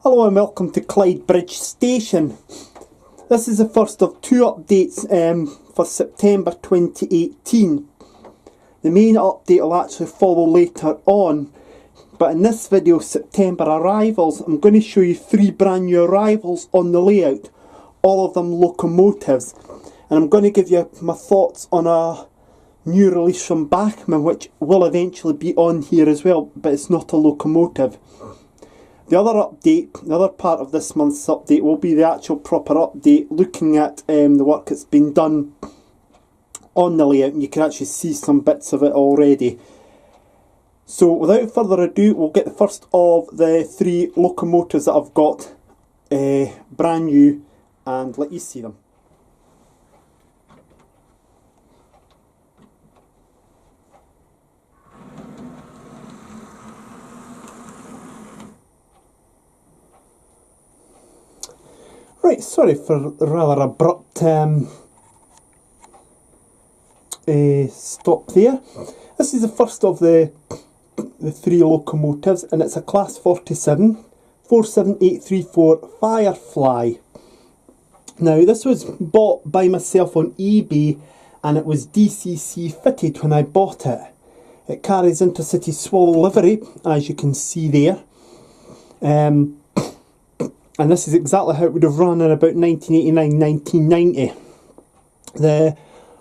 Hello and welcome to Clydebridge Station. This is the first of two updates for September 2018. The main update will actually follow later on, but in this video, September arrivals, I'm going to show you three brand new arrivals on the layout, all of them locomotives, and I'm going to give you my thoughts on a new release from Bachmann, which will eventually be on here as well, but it's not a locomotive. The other update, the other part of this month's update will be the actual proper update, looking at the work that's been done on the layout, and you can actually see some bits of it already. So without further ado, we'll get the first of the three locomotives that I've got brand new and let you see them. Right, sorry for the rather abrupt stop there. This is the first of the three locomotives, and it's a Class 47 47834 Firefly. Now, this was bought by myself on eBay, and it was DCC fitted when I bought it. It carries Intercity Swallow livery, as you can see there. And this is exactly how it would have run in about 1989-1990. The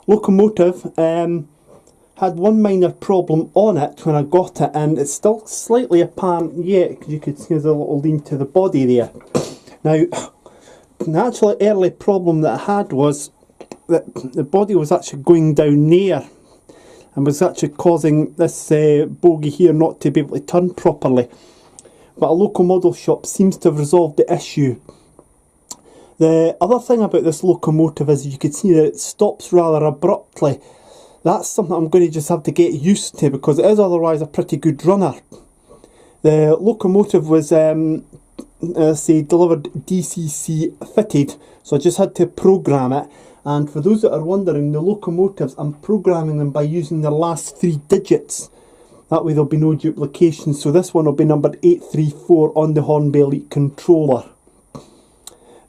locomotive had one minor problem on it when I got it, and it's still slightly apparent yet, because you could see there's a little lean to the body there. Now, the actual early problem that I had was that the body was actually going down there, and was actually causing this bogie here not to be able to turn properly. But a local model shop seems to have resolved the issue. The other thing about this locomotive is you can see that it stops rather abruptly. That's something I'm going to just have to get used to, because it is otherwise a pretty good runner. The locomotive was delivered DCC fitted, so I just had to program it. And for those that are wondering, the locomotives, I'm programming them by using the last three digits. That way there'll be no duplication. So this one will be numbered 834 on the Hornby Elite controller.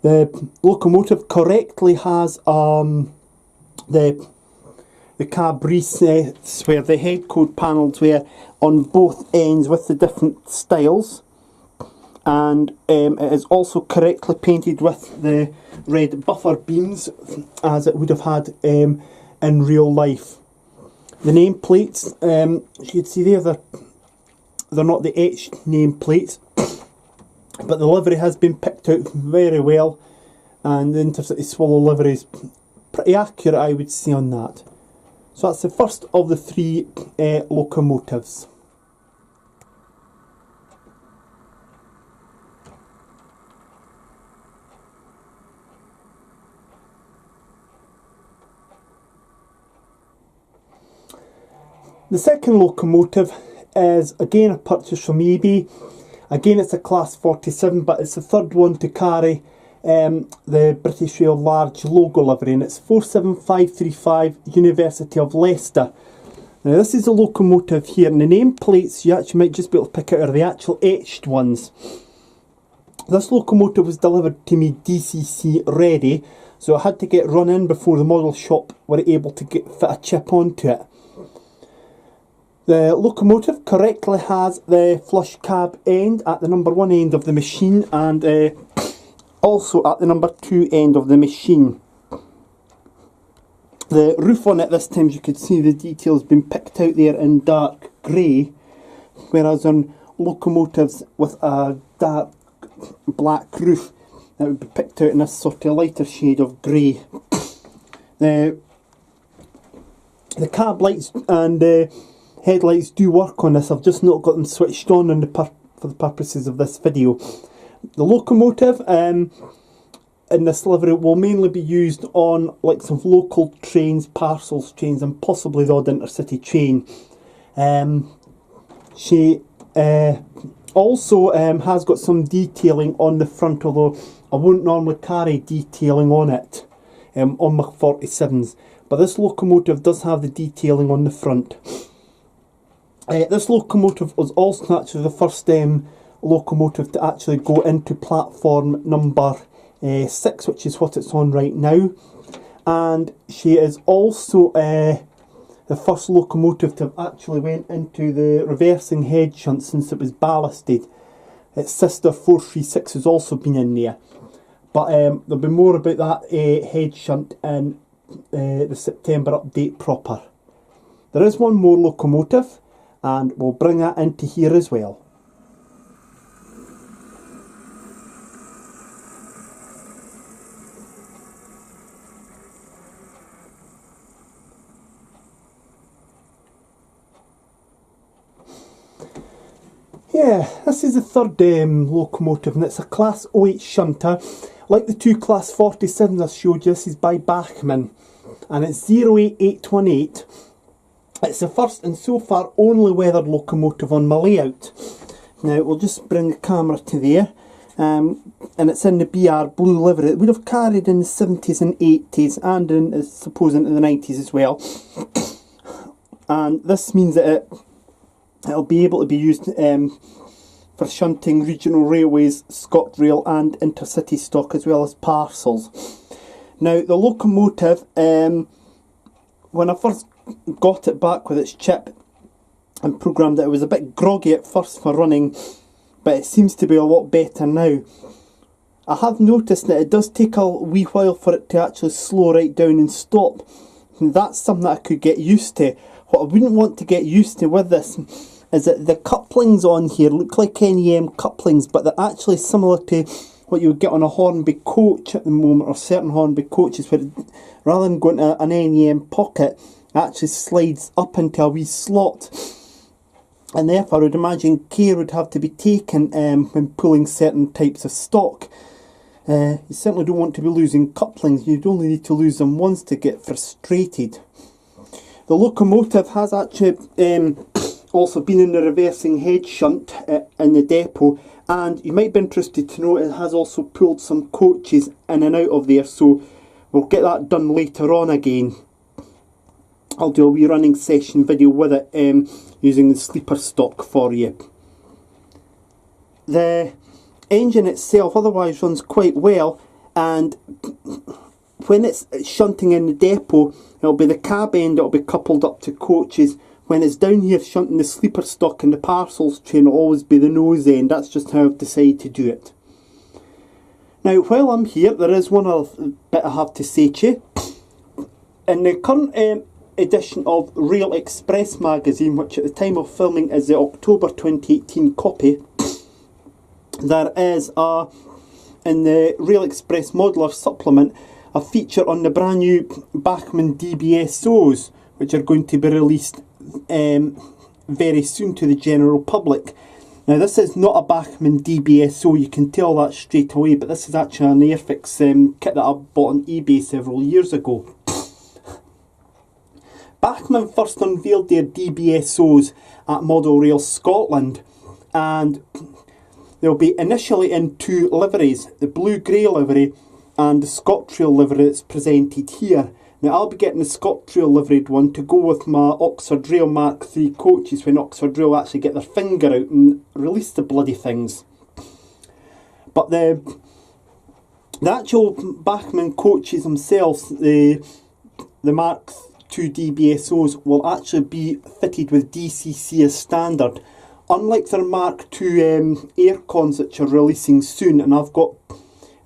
The locomotive correctly has the cab recess where the head code panels were on both ends with the different styles. And it is also correctly painted with the red buffer beams as it would have had in real life. The nameplates, as you can see there, they're not the etched nameplates, but the livery has been picked out very well, and the Intercity Swallow livery is pretty accurate, I would say, on that. So that's the first of the three locomotives. The second locomotive is again a purchase from eBay. Again, it's a Class 47, but it's the third one to carry the British Rail large logo livery, and it's 47535 University of Leicester. Now, this is a locomotive here, and the nameplates you actually might just be able to pick out are the actual etched ones. This locomotive was delivered to me DCC ready, so I had to get run in before the model shop were able to fit a chip onto it. The locomotive correctly has the flush cab end at the number 1 end of the machine, and also at the number 2 end of the machine. The roof on it this time, as you can see, the details been picked out there in dark grey, whereas on locomotives with a dark black roof, that would be picked out in a sort of lighter shade of grey. The cab lights and headlights do work on this. I've just not got them switched on for the purposes of this video. The locomotive in this livery will mainly be used on like some local trains, parcels trains, and possibly the odd intercity train. She also has got some detailing on the front, although I wouldn't normally carry detailing on it on my 47s, but this locomotive does have the detailing on the front. This locomotive was also actually the first locomotive to actually go into platform number 6, which is what it's on right now. And she is also the first locomotive to have actually went into the reversing head shunt since it was ballasted. Its sister 436 has also been in there. But there'll be more about that head shunt in the September update proper. There is one more locomotive, and we'll bring that into here as well. Yeah, this is the third locomotive, and it's a Class 08 shunter. Like the two Class 47s I showed you, this is by Bachmann, and it's 08818. It's the first and so far only weathered locomotive on my layout. Now we'll just bring the camera to there, and it's in the BR blue livery. It would have carried in the 70s and 80s, and in, I suppose, into the 90s as well. And this means that it'll be able to be used for shunting regional railways, ScotRail and intercity stock, as well as parcels. Now the locomotive, when I first got it back with its chip and programmed it, it was a bit groggy at first for running, but it seems to be a lot better now. I have noticed that it does take a wee while for it to actually slow right down and stop. And that's something that I could get used to. What I wouldn't want to get used to with this is that the couplings on here look like NEM couplings, but they're actually similar to what you would get on a Hornby coach at the moment, or certain Hornby coaches, where rather than going to an NEM pocket, it actually slides up into a wee slot. And therefore I would imagine care would have to be taken when pulling certain types of stock. You certainly don't want to be losing couplings. You'd only need to lose them once to get frustrated. The locomotive has actually also been in the reversing head shunt in the depot, and you might be interested to know it has also pulled some coaches in and out of there, so we'll get that done later on again. I'll do a wee running session video with it using the sleeper stock for you. The engine itself otherwise runs quite well, and when it's shunting in the depot, it'll be the cab end that'll be coupled up to coaches. When it's down here shunting the sleeper stock and the parcels train, it'll always be the nose end. That's just how I've decided to do it. Now, while I'm here, there is one other bit I have to say to you. In the current edition of Rail Express magazine, which at the time of filming is the October 2018 copy, there is in the Rail Express Modular Supplement a feature on the brand new Bachmann DBSOs, which are going to be released very soon to the general public. Now this is not a Bachmann DBSO, you can tell that straight away, but this is actually an Airfix kit that I bought on eBay several years ago. Bachmann first unveiled their DBSOs at Model Rail Scotland, and they'll be initially in two liveries, the blue-grey livery and the ScotRail livery that's presented here. Now I'll be getting the ScotRail liveried one to go with my Oxford Rail Mark III coaches when Oxford Rail actually get their finger out and release the bloody things. But the actual Bachmann coaches themselves, the Mark II DBSOs, will actually be fitted with DCC as standard. Unlike their Mark II aircons which are releasing soon, and I've got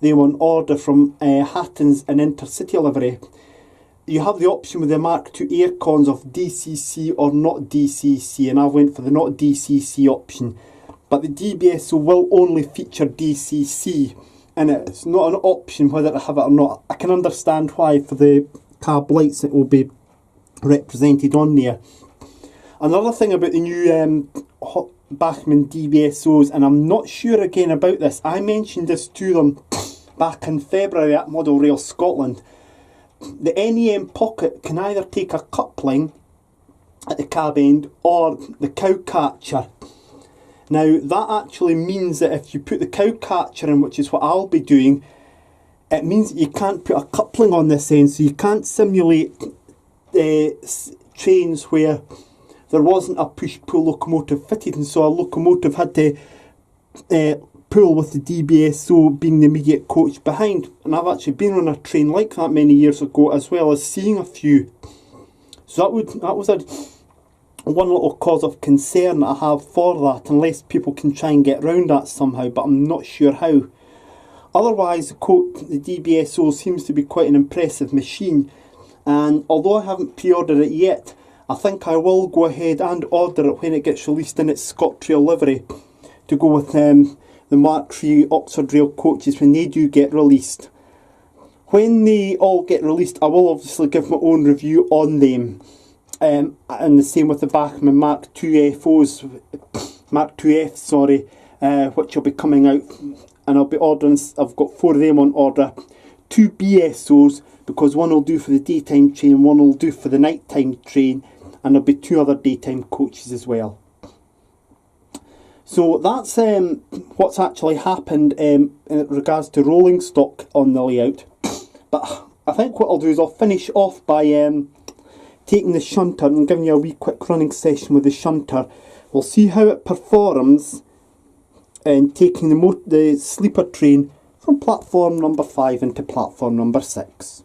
them on order from Hatton's and Intercity livery, you have the option with the Mark II aircons of DCC or not DCC, and I went for the not DCC option. But the DBSO will only feature DCC, and it's not an option whether to have it or not. I can understand why for the cab lights it will be represented on there. Another thing about the new Bachmann DBSOs, and I'm not sure again about this, I mentioned this to them back in February at Model Rail Scotland. The NEM pocket can either take a coupling at the cab end or the cow catcher. Now that actually means that if you put the cow catcher in, which is what I'll be doing, it means that you can't put a coupling on this end, so you can't simulate trains where there wasn't a push-pull locomotive fitted, and so a locomotive had to pull with the DBSO being the immediate coach behind. And I've actually been on a train like that many years ago, as well as seeing a few. So that was one little cause of concern that I have for that, unless people can try and get around that somehow, but I'm not sure how. Otherwise, the DBSO seems to be quite an impressive machine, and although I haven't pre-ordered it yet, I think I will go ahead and order it when it gets released in its ScotRail livery, to go with the Mark III Oxford Rail coaches when they do get released. When they all get released, I will obviously give my own review on them. And the same with the Bachmann Mark II F, sorry, which will be coming out. And I'll be ordering, I've got 4 of them on order. 2 BSOs, because one will do for the daytime train, one will do for the nighttime train, and there'll be 2 other daytime coaches as well. So that's what's actually happened in regards to rolling stock on the layout. But I think what I'll do is I'll finish off by taking the shunter and giving you a wee quick running session with the shunter. We'll see how it performs and taking the sleeper train from platform number 5 into platform number 6.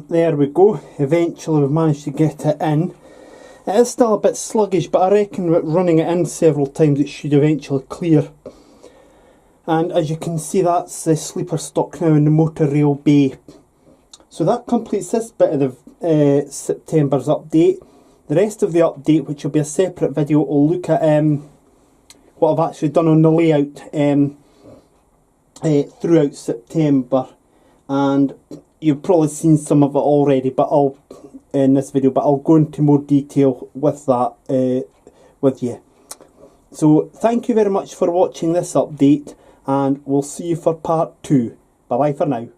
There we go, eventually we've managed to get it in. It is still a bit sluggish, but I reckon with running it in several times it should eventually clear. And as you can see, that's the sleeper stock now in the motor rail bay. So that completes this bit of the September's update. The rest of the update, which will be a separate video, will look at what I've actually done on the layout throughout September. And you've probably seen some of it already, but in this video, but I'll go into more detail with that with you. So thank you very much for watching this update, and we'll see you for part 2. Bye bye for now.